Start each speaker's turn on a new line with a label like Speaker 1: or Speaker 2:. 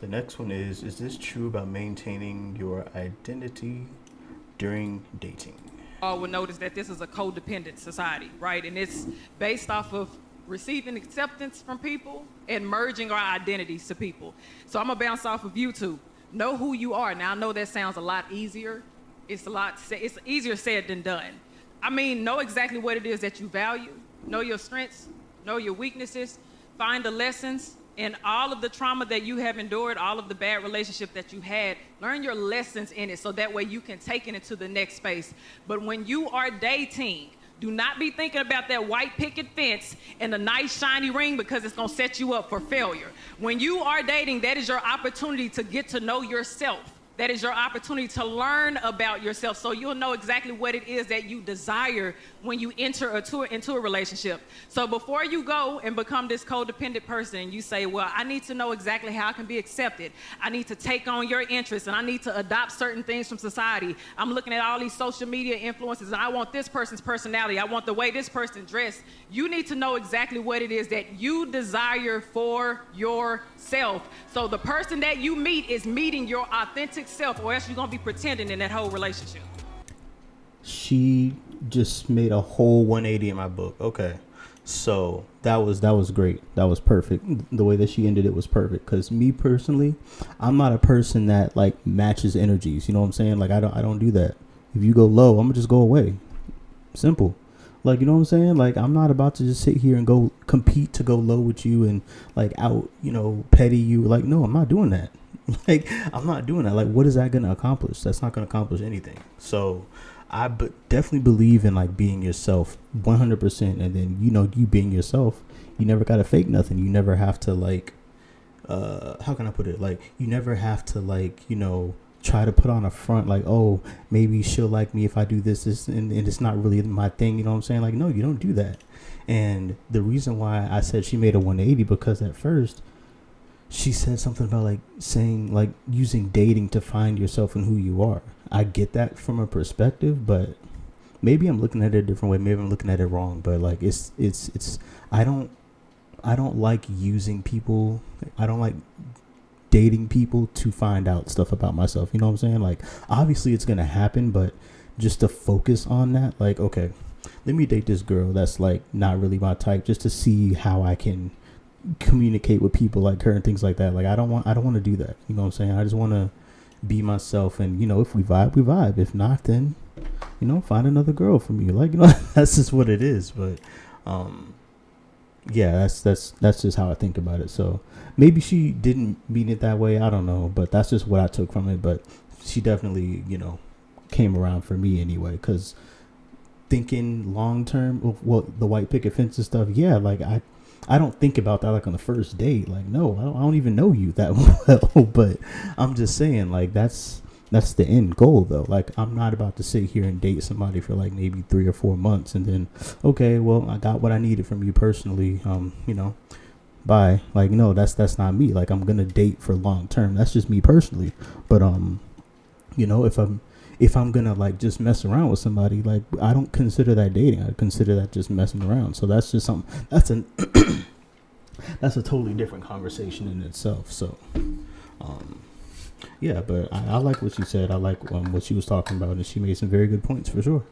Speaker 1: The next one is this true about maintaining your identity during dating?
Speaker 2: Will notice that this is a codependent society, right? And it's based off of receiving acceptance from people and merging our identities to people. So I'm gonna bounce off of YouTube. Know who you are. Now I know that sounds a lot easier. It's easier said than done. I mean, know exactly what it is that you value. Know your strengths. Know your weaknesses. Find the lessons in all of the trauma that you have endured, all of the bad relationshiip that you had. Learn your lessons in it so that way you can take it into the next space. But when you are dating, do not be thinking about that white picket fence and a nice shiny ring because it's gonna set you up for failure. When you are dating, that is your opportunity to get to know yourself. That is your opportunity to learn about yourself so you'll know exactly what it is that you desire when you enter into a relationship. So before you go and become this codependent person, you say, well, I need to know exactly how I can be accepted. I need to take on your interests and I need to adopt certain things from society. I'm looking at all these social media influences and I want this person's personality. I want the way this person dressed. You need to know exactly what it is that you desire for yourself. So the person that you meet is meeting your authentic self, or else you're gonna be pretending in that whole relationship.
Speaker 1: She just made a whole 180 in my book. Okay, so that was great. That was perfect. The way that she ended it was perfect. Because me personally, I'm not a person that like matches energies. You know what I'm saying? Like I don't do that. If you go low, I'm gonna just go away. Simple. Like, you know what I'm saying? Like, I'm not about to just sit here and go compete to go low with you and like out, petty you. Like, no, I'm not doing that. Like, I'm not doing that. Like, what is that going to accomplish? That's not going to accomplish anything. So I definitely believe in like being yourself 100%. And then, you being yourself, you never got to fake nothing. You never have to like, how can I put it? Like, you never have to like, try to put on a front like, oh, maybe she'll like me if I do this, and it's not really my thing. You know what I'm saying? Like, no, you don't do that. And the reason why I said she made a 180, because at first she said something about like saying like using dating to find yourself and who you are. I get that from a perspective, but maybe I'm looking at it a different way. Maybe I'm looking at it wrong, but like it's I don't like using people. I don't like dating people to find out stuff about myself. You know what I'm saying? Like, obviously it's going to happen, but just to focus on that, like, okay, let me date this girl that's like not really my type, just to see how I can communicate with people like her and things like that. Like, I don't want to do that. You know what I'm saying? I just want to be myself, and if we vibe, we vibe. If not, then find another girl for me. Like, that's just what it is. But yeah, that's just how I think about it. So maybe she didn't mean it that way. I don't know, but that's just what I took from it. But she definitely, came around for me anyway. Because thinking long term, well, the white picket fence and stuff. Yeah, like I don't think about that like on the first date. Like, no, I don't even know you that well. But I'm just saying, like, that's the end goal, though. Like, I'm not about to sit here and date somebody for like maybe 3 or 4 months and then, okay, well, I got what I needed from you personally. Bye. Like, no, that's not me. Like, I'm gonna date for long term. That's just me personally. But if I'm gonna like just mess around with somebody, like, I don't consider that dating. I consider that just messing around. So that's just something. That's a totally different conversation in itself. So, yeah, but I like what she said. I like what she was talking about, and she made some very good points for sure.